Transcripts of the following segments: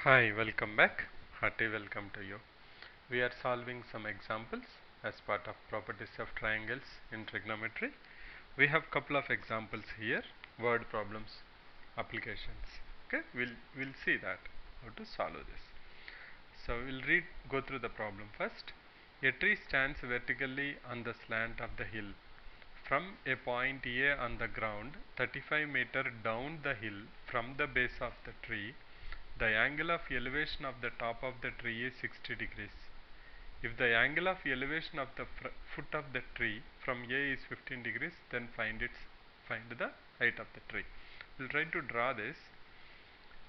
Hi, welcome back. Hearty welcome to you. We are solving some examples as part of properties of triangles in trigonometry. We have couple of examples here, word problems, applications. Okay, we'll see that how to solve this. So we'll go through the problem first. A tree stands vertically on the slant of the hill. From a point A on the ground, 35 meter down the hill from the base of the tree, the angle of elevation of the top of the tree is 60 degrees. If the angle of elevation of the foot of the tree from A is 15 degrees, then find the height of the tree. We'll try to draw this.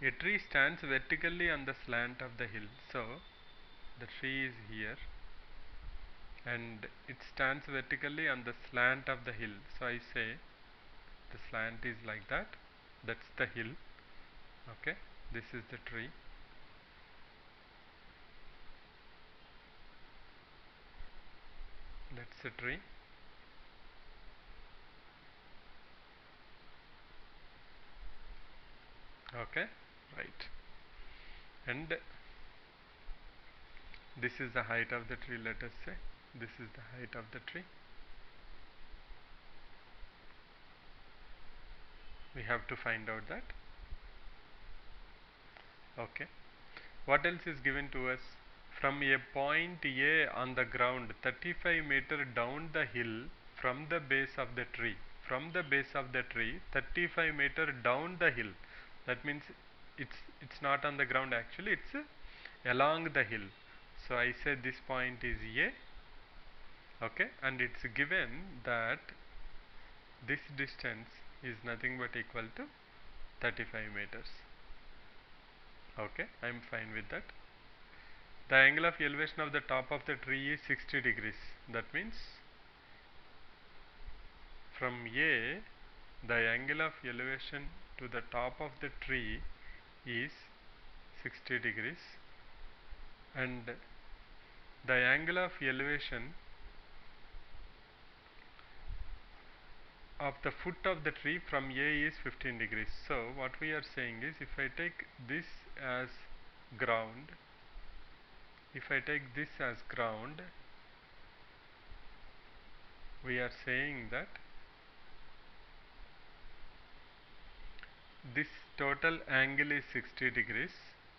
A tree stands vertically on the slant of the hill. So the tree is here and it stands vertically on the slant of the hill. So I say the slant is like that. That's the hill. Okay, this is the tree. That's the tree. Okay, right. And this is the height of the tree, let us say. This is the height of the tree. We have to find out that. Okay. What else is given to us? From a point A on the ground, 35 meter down the hill from the base of the tree. From the base of the tree, 35 meter down the hill. That means it's not on the ground actually, it's along the hill. So I say this point is A. Okay, and it's given that this distance is nothing but equal to 35 meters. Okay, I am fine with that. The angle of elevation of the top of the tree is 60 degrees. That means from A, the angle of elevation to the top of the tree is 60 degrees, and the angle of elevation of the foot of the tree from A is 15 degrees. So what we are saying is, if I take this as ground, we are saying that this total angle is 60 degrees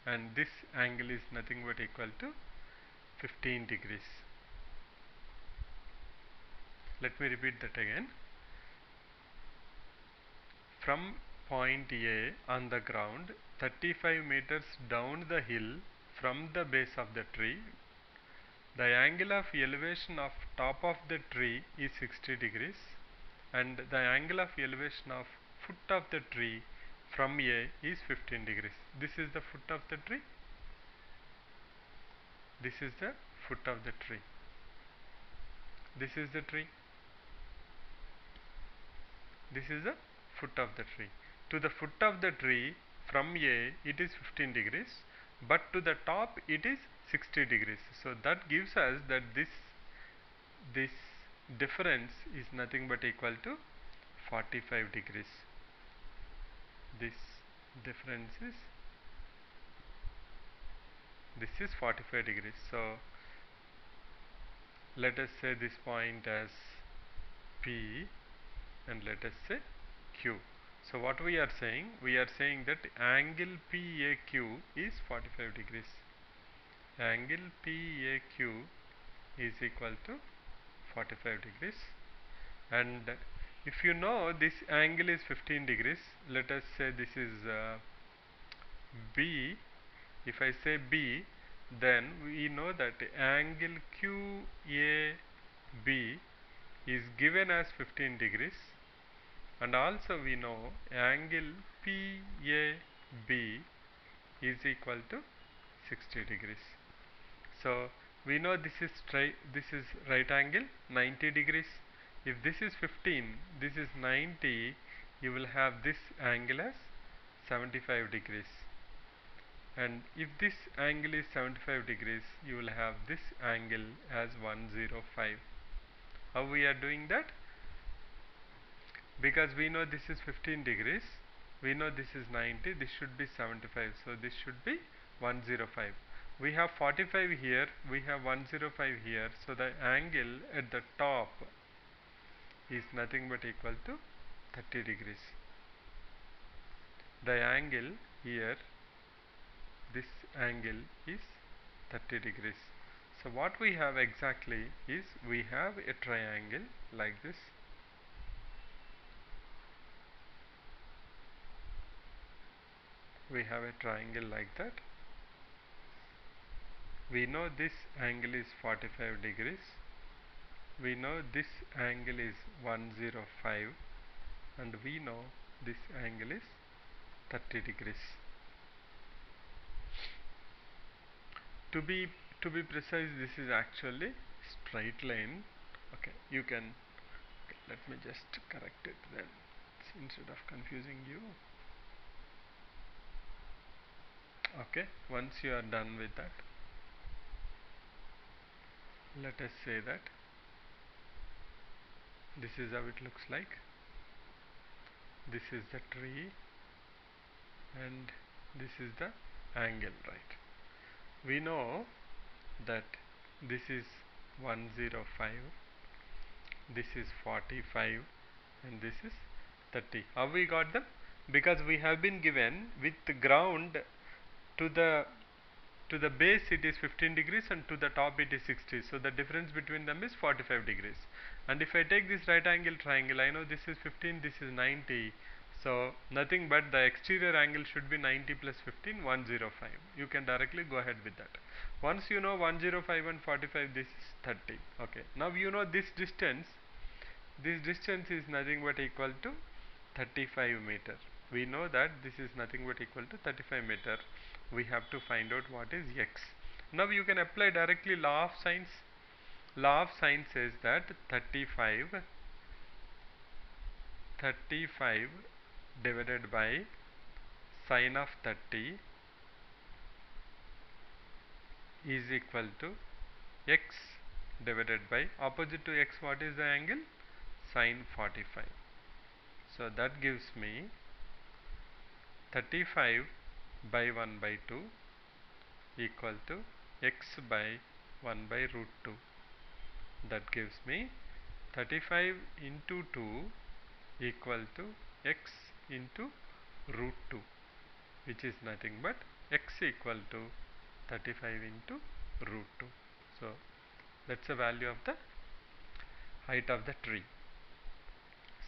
and this angle is nothing but equal to 15 degrees. Let me repeat that again. From point A on the ground, 35 meters down the hill from the base of the tree, the angle of elevation of top of the tree is 60 degrees and the angle of elevation of foot of the tree from A is 15 degrees. This is the foot of the tree. This is the foot of the tree. This is the tree. This is the foot of the tree. To the foot of the tree from A it is 15 degrees, but to the top it is 60 degrees. So that gives us that this difference is nothing but equal to 45 degrees. This difference is 45 degrees. So let us say this point as P and let us say Q. So what we are saying? We are saying that angle PAQ is 45 degrees. Angle PAQ is equal to 45 degrees. And if you know this angle is 15 degrees, let us say this is B. If I say B, then we know that angle QAB is given as 15 degrees, and also we know angle PAB is equal to 60 degrees. So we know this is right angle 90 degrees. If this is 15, this is 90, you will have this angle as 75 degrees. And if this angle is 75 degrees, you will have this angle as 105. How we are doing that? Because we know this is 15 degrees, we know this is 90, this should be 75, so this should be 105. We have 45 here, we have 105 here, so the angle at the top is nothing but equal to 30 degrees. The angle here, this angle is 30 degrees. So what we have exactly is, we have a triangle like this. We have a triangle like that. We know this angle is 45 degrees. We know this angle is 105, and we know this angle is 30 degrees. To be precise, this is actually straight line. Okay, you can, okay, let me just correct it then, instead of confusing you. Okay, once you are done with that, let us say that this is how it looks like. This is the tree and this is the angle, right? We know that this is 105, this is 45, and this is 30. How we got them? Because we have been given with the ground to the base it is 15 degrees and to the top it is 60. So the difference between them is 45 degrees. And if I take this right angle triangle, I know this is 15, this is 90. So nothing but the exterior angle should be 90 plus 15, 105. You can directly go ahead with that. Once you know 105 and 45, this is 30. Okay. Now you know this distance. This distance is nothing but equal to 35 meter. We know that this is nothing but equal to 35 meter. We have to find out what is x. Now you can apply directly law of sines. Law of sines says that 35 divided by sine of 30 is equal to x divided by, opposite to x, what is the angle? Sine 45. So that gives me 35 by 1 by 2 equal to x by 1 by root 2. That gives me 35 into 2 equal to x into root 2, which is nothing but x equal to 35 into root 2. So that's the value of the height of the tree.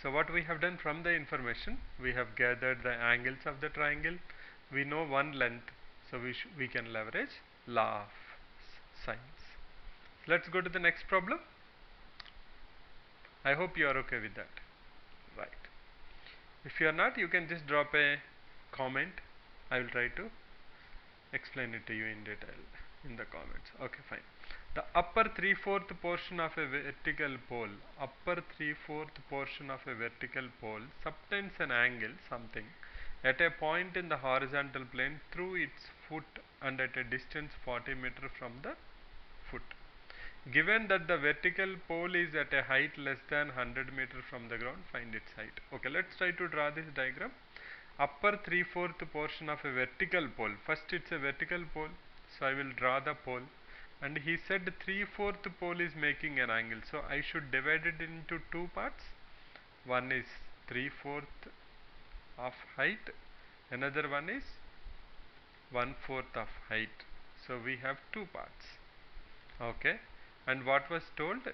So what we have done, from the information, we have gathered the angles of the triangle. We know one length, so we can leverage law of sines. Let's go to the next problem. I hope you are okay with that. Right. If you are not, you can just drop a comment. I will try to explain it to you in detail in the comments. Okay, fine. The upper 3/4 portion of a vertical pole, subtends an angle something at a point in the horizontal plane through its foot and at a distance 40 meter from the foot. Given that the vertical pole is at a height less than 100 meter from the ground, find its height. Okay, let's try to draw this diagram. Upper 3/4 portion of a vertical pole. First it's a vertical pole, so I will draw the pole. And he said 3/4 pole is making an angle, so I should divide it into two parts. One is 3/4 of height, another one is 1/4 of height. So we have two parts. Okay, and what was told?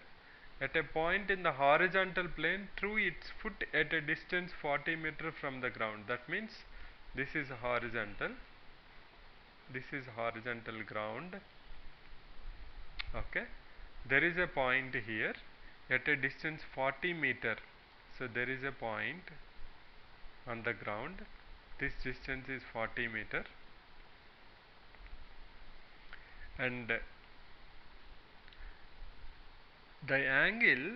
At a point in the horizontal plane through its foot at a distance 40 meter from the ground. That means this is horizontal, this is horizontal ground. Okay, there is a point here at a distance 40 meter. So there is a point on the ground. This distance is 40 meter, and the angle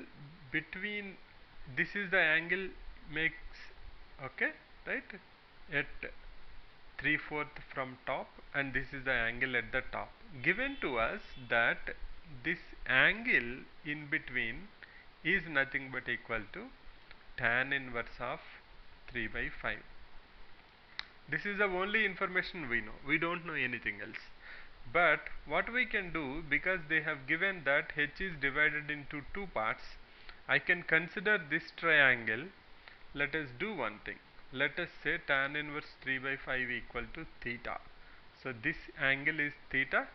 between, this is the angle makes, okay, right, at 3/4 from top, and this is the angle at the top. Given to us that this angle in between is nothing but equal to tan inverse of 3 by 5. This is the only information we know. We don't know anything else. But what we can do, because they have given that h is divided into two parts, I can consider this triangle. Let us do one thing. Let us say tan inverse 3 by 5 equal to theta. So this angle is theta.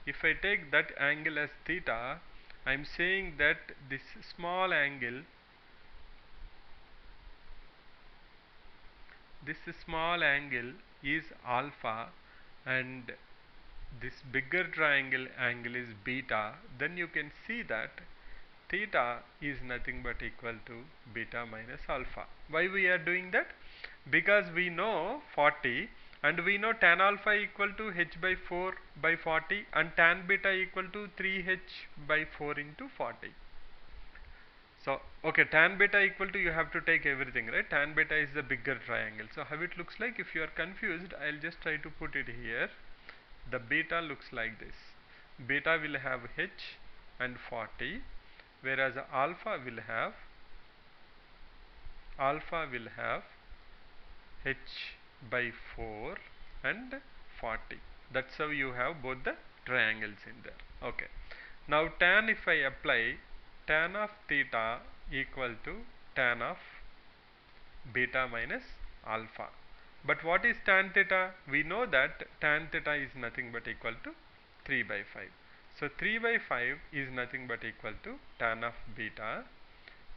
If I take that angle as theta, I am saying that this small angle is alpha, and this bigger triangle angle is beta. Then you can see that theta is nothing but equal to beta minus alpha. Why we are doing that? Because we know 40 and we know tan alpha equal to h by 4 by 40 and tan beta equal to 3h by 4 into 40. So, okay, tan beta equal to, you have to take everything, right? Tan beta is the bigger triangle. So, how it looks like, if you are confused, I will just try to put it here. The beta looks like this. Beta will have h and 40, whereas alpha will have h by 4 and 40. That's how you have both the triangles in there. Okay. Now tan, if I apply, tan of theta equal to tan of beta minus alpha. But what is tan theta? We know that tan theta is nothing but equal to 3 by 5. So 3 by 5 is nothing but equal to tan of beta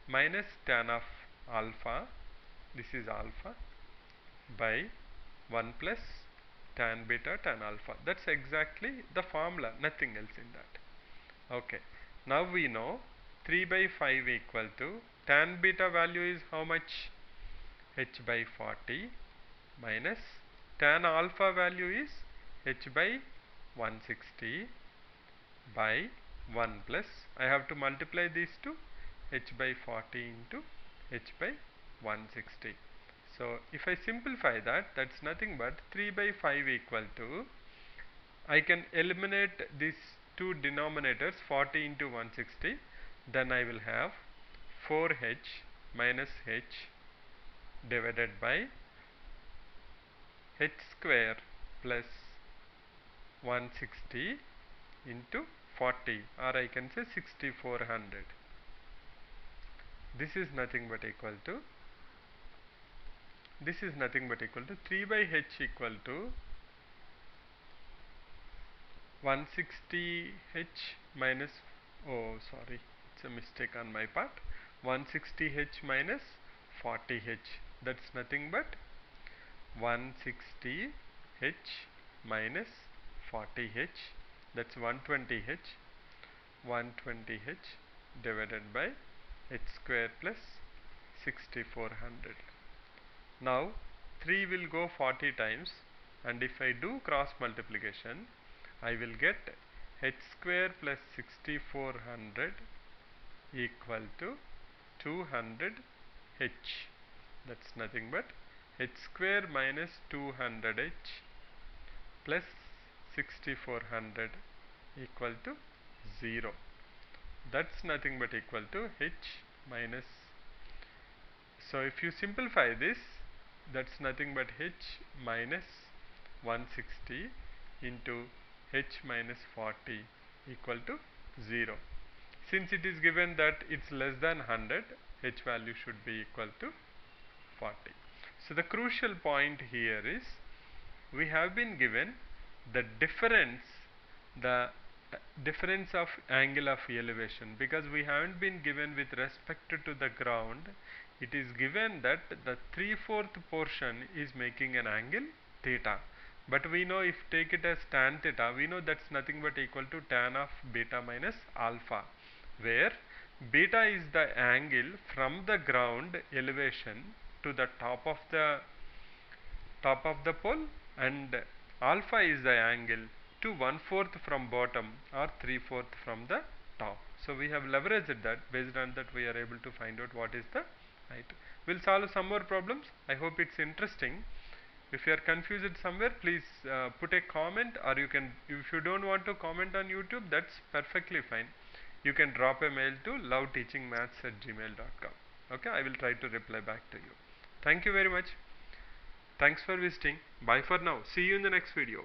minus tan of alpha, this is alpha, by 1 plus tan beta tan alpha. That's exactly the formula, nothing else in that. Okay. Now we know 3 by 5 equal to tan beta value is how much? H by 40 minus tan alpha value is h by 160 by 1 plus, I have to multiply these two, h by 40 into h by 160. So if I simplify that, that's nothing but 3 by 5 equal to, I can eliminate these two denominators, 40 into 160, then I will have 4h minus h divided by h square plus 160 into 40, or I can say 6400. This is nothing but equal to 3 by h equal to 160h minus, oh sorry, it's a mistake on my part, 160h minus 40h. That's nothing but 160h minus 40h, that's 120h divided by h square plus 6400. Now 3 will go 40 times, and if I do cross multiplication, I will get h square plus 6400 equal to 200h. That's nothing but h square minus 200h plus 6400 equal to 0. That's nothing but equal to h minus. So if you simplify this, that's nothing but h minus 160 into h minus 40 equal to 0. Since it is given that it's less than 100, h value should be equal to 40. So the crucial point here is, we have been given the difference of angle of elevation, because we haven't been given with respect to the ground. It is given that the 3/4 portion is making an angle theta, but we know if take it as tan theta, we know that's nothing but equal to tan of beta minus alpha, where beta is the angle from the ground elevation to the top of the pole, and alpha is the angle to 1/4 from bottom or 3/4 from the top. So we have leveraged that. Based on that, we are able to find out what is the height. We'll solve some more problems. I hope it's interesting. If you are confused somewhere, please put a comment, or you can, if you don't want to comment on YouTube, that's perfectly fine. You can drop a mail to loveteachingmaths@gmail.com. Okay, I will try to reply back to you. Thank you very much. Thanks for visiting. Bye for now. See you in the next video.